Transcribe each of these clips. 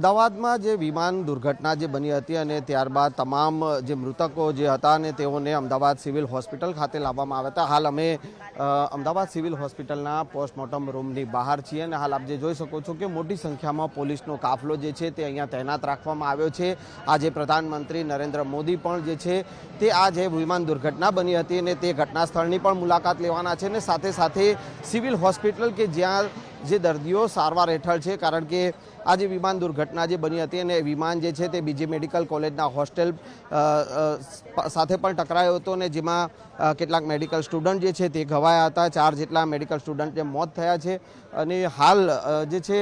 અમદાવાદમાં જે વિમાન દુર્ઘટના જે બની હતી અને ત્યારબાદ તમામ જે મૃતકો જે હતા અને તેઓને અમદાવાદ સિવિલ હોસ્પિટલ ખાતે લાવવામાં આવ્યા હતા. હાલ અમે અમદાવાદ સિવિલ હોસ્પિટલના પોસ્ટમોર્ટમ રૂમની બહાર છીએ અને હાલ આપ જે જોઈ શકો છો કે મોટી સંખ્યામાં પોલીસનો કાફલો જે છે તે અહીંયા તૈનાત રાખવામાં આવ્યો છે. આજે પ્રધાનમંત્રી નરેન્દ્ર મોદી પણ જે છે તે આ જે વિમાન દુર્ઘટના બની હતી અને તે ઘટના સ્થળની પણ મુલાકાત લેવાના છે અને સાથે સાથે સિવિલ હોસ્પિટલ કે જ્યાં જે દર્દીઓ સારવાર હેઠળ છે, કારણ કે આ જે વિમાન દુર્ઘટના જે બની હતી અને વિમાન જે છે તે બીજી મેડિકલ કોલેજના હોસ્ટેલ સાથે પણ ટકરાયો હતો અને જેમાં કેટલાક મેડિકલ સ્ટુડન્ટ જે છે તે ઘવાયા હતા. 4 જેટલા મેડિકલ સ્ટુડન્ટને મોત થયા છે અને હાલ જે છે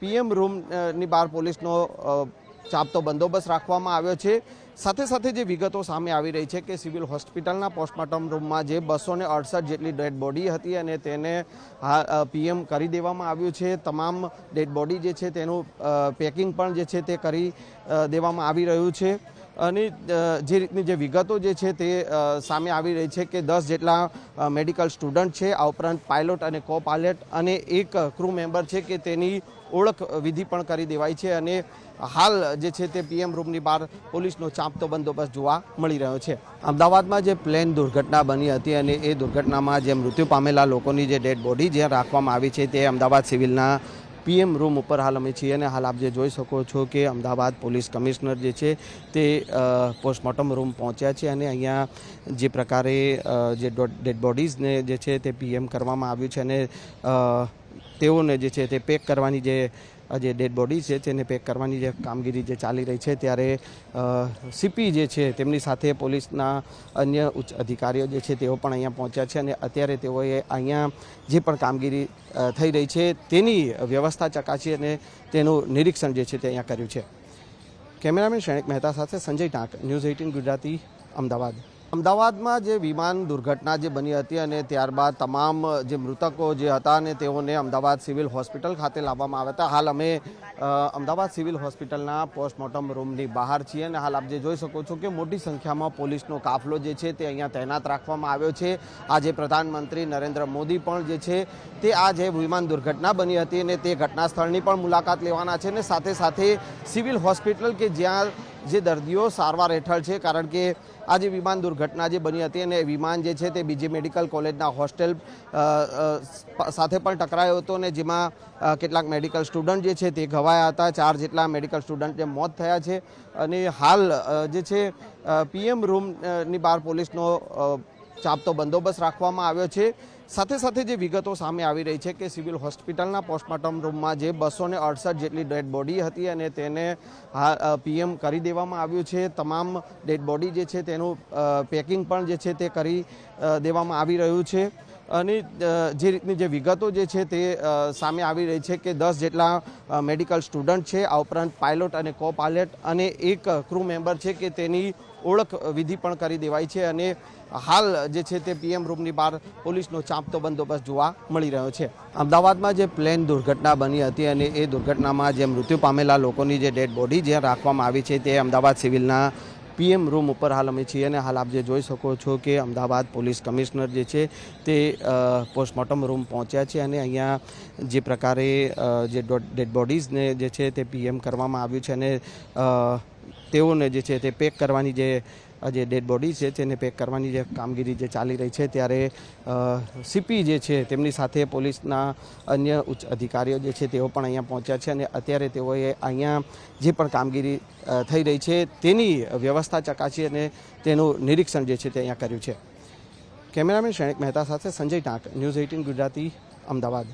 પીએમ રૂમની બહાર પોલીસનો ચાંપતો બંદોબસ્ત રાખવામાં આવ્યો છે. સાથે સાથે જે વિગતો સામે આવી રહી છે કે સિવિલ હોસ્પિટલના પોસ્ટમોર્ટમ રૂમમાં જે 268 જેટલી ડેડ બોડી હતી અને તેને પીએમ કરી દેવામાં આવ્યું છે. તમામ ડેડ બોડી જે છે તેનું પેકિંગ પણ જે છે તે કરી દેવામાં આવી રહ્યું છે અને જે રીતની જે વિગતો જે છે તે સામે આવી રહી છે કે 10 જેટલા મેડિકલ સ્ટુડન્ટ છે, આ ઉપરાંત પાયલોટ અને કો પાયલટ અને એક ક્રૂ મેમ્બર છે કે તેની ઓળખ વિધિ પણ કરી દેવાઈ છે અને હાલ જે છે તે પીએમ રૂમની બહાર પોલીસનો ચાંપતો બંદોબસ્ત જોવા મળી રહ્યો છે. અમદાવાદમાં જે પ્લેન દુર્ઘટના બની હતી અને એ દુર્ઘટનામાં જે મૃત્યુ પામેલા લોકોની જે ડેડ બોડી જે રાખવામાં આવી છે તે અમદાવાદ સિવિલના પીએમ રૂમ ઉપર હાલ અમે છીએ અને હાલ આપ જે જોઈ શકો છો કે અમદાવાદ પોલીસ કમિશનર જે છે તે પોસ્ટમોર્ટમ રૂમ પહોંચ્યા છે અને અહીંયા જે પ્રકારે જે ડેડ બોડીઝને જે છે તે પીએમ કરવામાં આવ્યું છે અને તેઓને જે છે તે પેક કરવાની જે ડેડ બોડી છે તેને પેક કરવાની જે કામગીરી જે ચાલી રહી છે, ત્યારે સીપી જે છે તેમની સાથે પોલીસના અન્ય ઉચ્ચ અધિકારીઓ જે છે તેઓ પણ અહીંયા પહોંચ્યા છે અને અત્યારે તેઓએ અહીંયા જે પણ કામગીરી થઈ રહી છે તેની વ્યવસ્થા ચકાસી અને તેનું નિરીક્ષણ જે છે તે અહીંયા કર્યું છે. કેમેરામેન શ્રેણિક મહેતા સાથે સંજય ટાંક, ન્યૂઝ 18 ગુજરાતી, અમદાવાદ. અમદાવાદમાં જે વિમાન દુર્ઘટના જે બની હતી અને ત્યારબાદ તમામ જે મૃતકો જે હતા અને તેઓને અમદાવાદ સિવિલ હોસ્પિટલ ખાતે લાવવામાં આવ્યા હતા. હાલ અમે અમદાવાદ સિવિલ હોસ્પિટલના પોસ્ટમોર્ટમ રૂમની બહાર છીએ અને હાલ આપ જે જોઈ શકો છો કે મોટી સંખ્યામાં પોલીસનો કાફલો જે છે તે અહીંયા તૈનાત રાખવામાં આવ્યો છે. આજે પ્રધાનમંત્રી નરેન્દ્ર મોદી પણ જે છે તે આ જે વિમાન દુર્ઘટના બની હતી અને તે ઘટના સ્થળની પણ મુલાકાત લેવાના છે અને સાથે સાથે સિવિલ હોસ્પિટલ કે જ્યાં જે દર્દીઓ સારવાર હેઠળ છે, કારણ કે આ જે વિમાન દુર્ઘટના જે બની હતી અને વિમાન જે છે તે બીજી મેડિકલ કોલેજના હોસ્ટેલ સાથે પણ ટકરાયો હતો અને જેમાં કેટલાક મેડિકલ સ્ટુડન્ટ જે છે તે ઘવાયા હતા. 4 જેટલા મેડિકલ સ્ટુડન્ટને મોત થયા છે અને હાલ જે છે પીએમ રૂમની બહાર પોલીસનો ચાંપતો બંદોબસ્ત રાખવામાં આવ્યો છે. સાથે સાથે જે વિગતો સામે આવી રહી છે કે સિવિલ હોસ્પિટલના પોસ્ટમોર્ટમ રૂમમાં જે 268 જેટલી ડેડ બોડી હતી અને તેને પીએમ કરી દેવામાં આવ્યું છે. તમામ ડેડ બોડી જે છે તેનું પેકિંગ પણ જે છે તે કરી દેવામાં આવી રહ્યું છે અને જે રીતની જે વિગતો જે છે તે સામે આવી રહી છે કે 10 જેટલા મેડિકલ સ્ટુડન્ટ છે, આ ઉપરાંત પાયલોટ અને કો પાયલટ અને એક ક્રૂ મેમ્બર છે કે તેની ઓળખ વિધિ પણ કરી દેવાઈ છે અને હાલ જે છે તે પીએમ રૂમની બહાર પોલીસનો ચાંપતો બંદોબસ્ત જોવા મળી રહ્યો છે. અમદાવાદમાં જે પ્લેન દુર્ઘટના બની હતી અને એ દુર્ઘટનામાં જે મૃત્યુ પામેલા લોકોની જે ડેડ બોડી જે રાખવામાં આવી છે તે અમદાવાદ સિવિલના પીએમ રૂમ ઉપર હાલ અમે છીએ અને હાલ આપ જે જોઈ શકો છો કે અમદાવાદ પોલીસ કમિશનર જે છે તે પોસ્ટમોર્ટમ રૂમ પહોંચ્યા છે અને અહીંયા જે પ્રકારે જે ડેડ બોડીઝને જે છે તે પીએમ કરવામાં આવ્યું છે અને તેઓને જે છે તે પેક કરવાની જે ડેડ બોડી છે તેને પેક કરવાની જે કામગીરી જે ચાલી રહી છે, ત્યારે સીપી જે છે તેમની સાથે પોલીસના અન્ય ઉચ્ચ અધિકારીઓ જે છે તેઓ પણ અહીંયા પહોંચ્યા છે અને અત્યારે તેઓએ અહીંયા જે પણ કામગીરી થઈ રહી છે તેની વ્યવસ્થા ચકાસી અને તેનું નિરીક્ષણ જે છે તે અહીંયા કર્યું છે. કેમેરામેન શ્રેણિક મહેતા સાથે સંજય ટાંક, ન્યૂઝ 18 ગુજરાતી, અમદાવાદ.